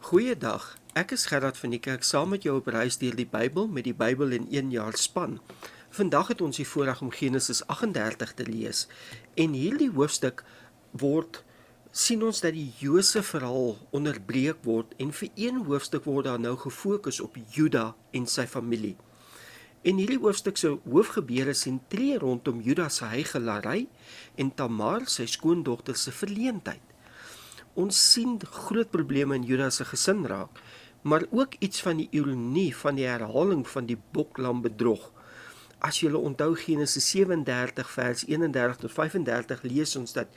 Goeiedag, ek is Gerard van die kerk saam met jou op reis deur die Bybel met die Bybel in 1 jaar span. Vandag het ons die voorreg om Genesis 38 te lees en hierdie hoofstuk sien ons dat die Josef verhaal onderbreek word en vir een hoofstuk word daar nou gefokus op Juda en sy familie. En hierdie hoofstuk se hoofgebeure sentreer rondom Juda se huigelary en Tamar, sy skoondogter se verleentheid. Ons sien groot probleme in Juda se gesin raak, maar ook iets van die ironie van die herhaling van die boklam bedrog. As julle onthou Genesis 37 vers 31 tot 35 lees ons dat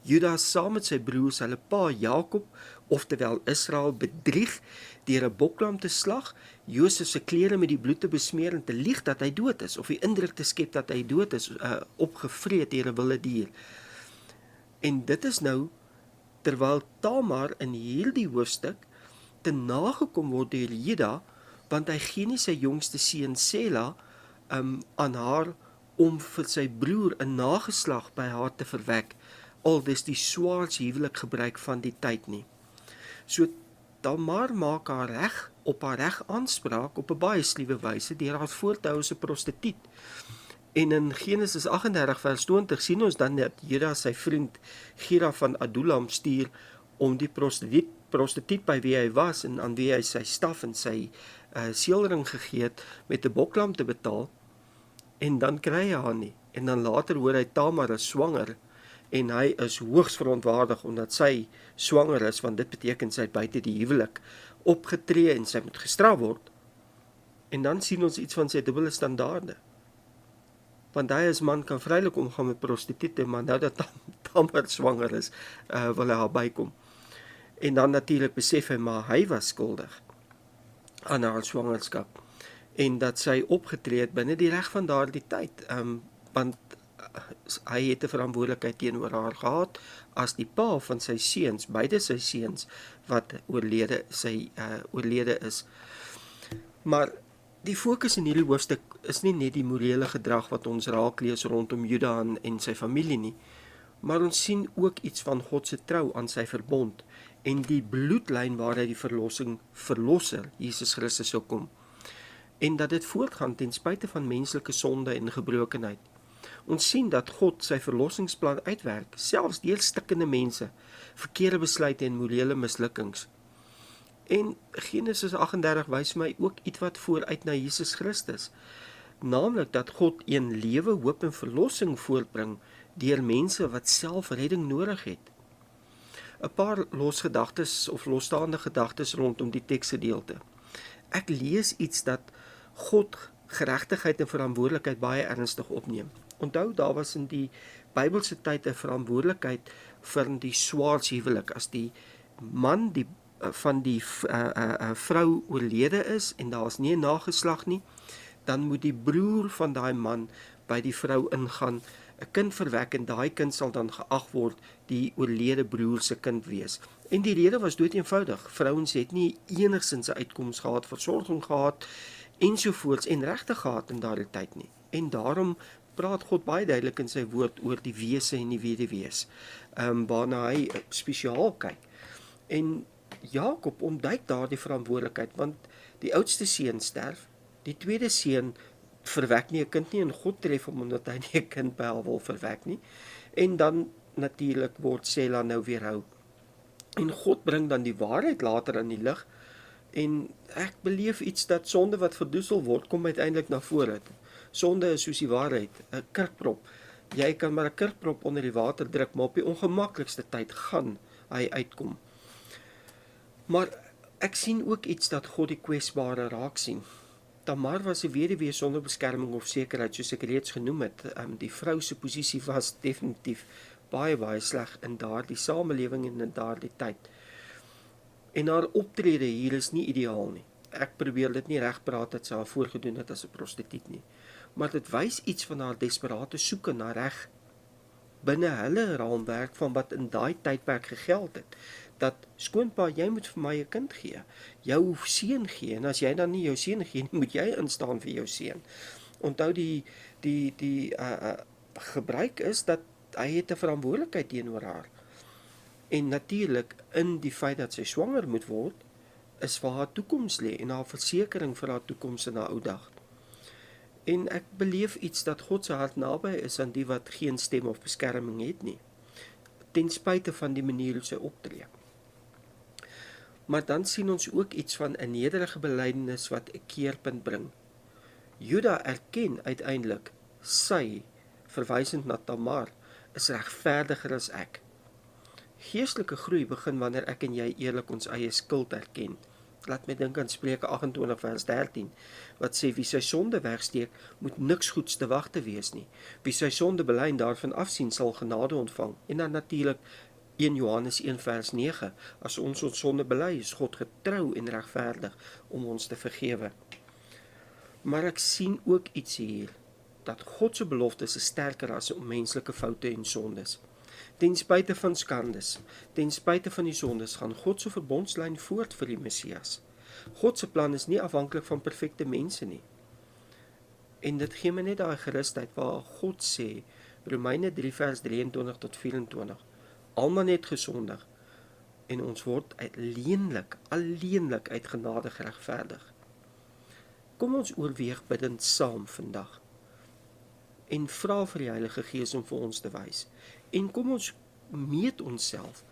Juda saam met sy broers hulle pa Jakob, oftewel Israel, bedrieg deur 'n boklam te slag, Josef se klere met die bloed te besmeer en te lieg dat hy dood is, of die indruk te skep dat hy dood is, opgevreet deur 'n wilde dier. En dit is nou terwyl Tamar in hierdie hoofstuk te nagekom word deur Juda, want hy gee nie sy jongste seun Sela aan haar om vir sy broer 'n nageslag by haar te verwek, al dis die swaarste huwelik gebruik van die tyd nie. So Tamar maak haar reg op haar reg aanspraak op 'n baie sluwe wyse deur haar voor te hou as 'n prostituut. En in Genesis 38 vers 20 sien ons dan dat Juda sy vriend Gira van Adullam stuur om die prostituut by wie hy was en aan wie hy sy staf en sy seelring gegee het met 'n boklam te betaal, en dan kry hy haar nie. En dan later hoor hy Tamar is swanger en hy is hoogs verontwaardig omdat sy swanger is, want dit beteken sy het buite die huwelik opgetree en sy moet gestraf word. En dan sien ons iets van sy dubbele standaarde. Want hy as man kan vrylik omgaan met prostituie, maar nou dat Tamar swanger is, wil hy haar bykom. En dan natuurlik besef hy, maar hy was skuldig aan haar swangerskap, en dat sy opgetree het binne die reg van daardie tyd, want hy het 'n verantwoordelikheid teenoor haar gehad, as die pa van sy seuns, beide sy seuns, wat oorlede is. Maar die fokus in hierdie hoofstuk is nie net die morele gedrag wat ons raak lees rondom Juda en sy familie nie, maar ons sien ook iets van God se trou aan sy verbond en die bloedlyn waaruit die verlosser, Jesus Christus, sou kom. En dat dit voortgaan ten spyte van menslike sonde en gebrokenheid. Ons sien dat God sy verlossingsplan uitwerk, selfs deur stikkende mense, verkeerde besluite en morele mislukkings. En Genesis 38 wys my ook iets wat vooruit na Jesus Christus, naamlik dat God een lewe, hoop en verlossing voortbring deur mense wat self redding nodig het. 'n paar losstaande gedagtes rondom die teksgedeelte. Ek lees iets dat God geregtigheid en verantwoordelikheid baie ernstig opneem. Onthou, daar was in die Bybelse tyd 'n verantwoordelikheid vir die swaarste huwelik. As die man van die vrou oorlede is en daar is nie 'n nageslag nie, dan moet die broer van daai man by die vrou ingaan, 'n kind verwek, en daai kind sal dan geag word die oorlede broer se kind wees. En die rede was dood eenvoudig. Vrouens het nie enigsins 'n uitkoms gehad, versorging gehad ensovoorts en regte gehad in daardie tyd nie. En daarom praat God baie duidelik in sy woord oor die wese en die weduwees, waarna hy spesiaal kyk. En Jakob ontduik daardie verantwoordelikheid, want die oudste seun sterf, die tweede seun verwek nie 'n kind nie, en God tref hom omdat hy nie 'n kind by haar wil verwek nie. En dan natuurlik word Sela nou weerhou. En God bring dan die waarheid later aan die lig, en ek beleef iets dat sonde wat verdoesel word, kom uiteindelik na vore. Sonde is soos die waarheid, 'n kurkprop. Jy kan maar 'n kurkprop onder die water druk, maar op die ongemaklikste tyd gaan hy uitkom. Maar ek sien ook iets dat God die kwesbare raak sien. Tamar was 'n weduwee sonder beskerming of sekerheid, soos ek reeds genoem het. Die vrou se posisie was definitief baie sleg in daardie samelewing en in daardie tyd. En haar optrede hier is nie ideaal nie. Ek probeer dit nie regpraat dat sy haar voorgedoen het as 'n prostituut nie. Maar dit wys iets van haar desperate soeke na reg binne hulle raamwerk van wat in daai tydperk gegeld het. Dat skoonpa, jy moet vir my 'n kind gee, jou seun gee, en as jy dan nie jou seun gee nie, moet jy instaan vir jou seun. Onthou die gebruik is dat hy het 'n verantwoordelikheid teenoor haar. En natuurlik in die feit dat sy swanger moet word, is waar haar toekoms lê en haar versekering vir haar toekoms in haar ou dag. En ek beleef iets dat God se hart naby is aan die wat geen stem of beskerming het nie, ten spyte van die manier hoe sy optree. Maar dan sien ons ook iets van 'n nederige belydenis wat 'n keerpunt bring. Juda erken uiteindelik sy, verwysend na Tamar, is regverdiger as ek. Geestelike groei begin wanneer ek en jy eerlik ons eie skuld erken. Laat my dink aan Spreuke 28 vers 13, wat sê wie sy sonde wegsteek, moet niks goeds te wag te wees nie. Wie sy sonde bely en daarvan afsien, sal genade ontvang. En dan natuurlik 1 Johannes 1 vers 9, as ons sonde bely, is God getrou en regverdig om ons te vergewe. Maar ek sien ook iets hier, dat God se beloftes is sterker as menslike foute en sondes. Ten spyte van skandes, ten spyte van die sondes, gaan God se verbondslyn voort vir die Messias. God se plan is nie afhanklik van perfekte mense nie. En dit gee my net daai gerusheid waar God sê, Romeine 3 vers 23 tot 24, almal het gesondig en ons word alleenlik uit genade geregverdig. Kom ons oorweeg bidend saam vandag en vra vir die Heilige Gees om vir ons te wys. En kom ons meet onsself.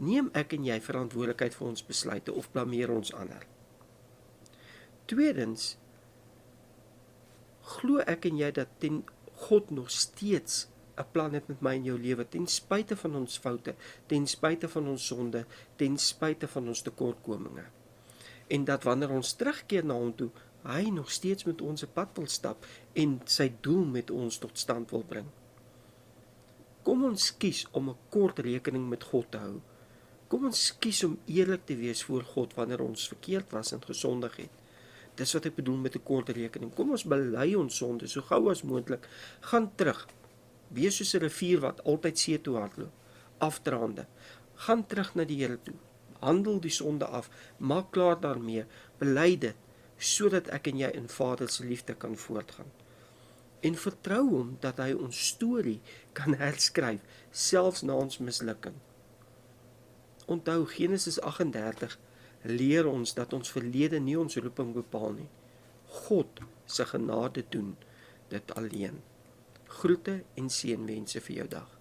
Neem ek en jy verantwoordelikheid vir ons besluite of blameer ons ander? Tweedens, glo ek en jy dat God nog steeds 'n plan het met my en jou lewe, ten spyte van ons foute, ten spyte van ons sonde, ten spyte van ons tekortkominge. En dat wanneer ons terugkeer na hom toe, hy nog steeds met ons 'n pad wil stap en sy doel met ons tot stand wil bring. Kom ons kies om 'n kort rekening met God te hou. Kom ons kies om eerlik te wees voor God wanneer ons verkeerd was en gesondig het. Dis wat ek bedoel met 'n kort rekening. Kom ons bely ons sonde so gou as moontlik. Gaan terug. Wees soos 'n rivier wat altyd see toe hardloop, afdraande. Gaan terug na die Here toe. Handel die sonde af. Maak klaar daarmee. Bely dit, sodat ek en jy in Vader se liefde kan voortgaan. En vertrou hom dat hy ons storie kan herskryf, selfs na ons mislukking. Onthou, Genesis 38 leer ons dat ons verlede nie ons roeping bepaal nie. God se genade doen dit alleen. Groete en seënwense vir jou dag.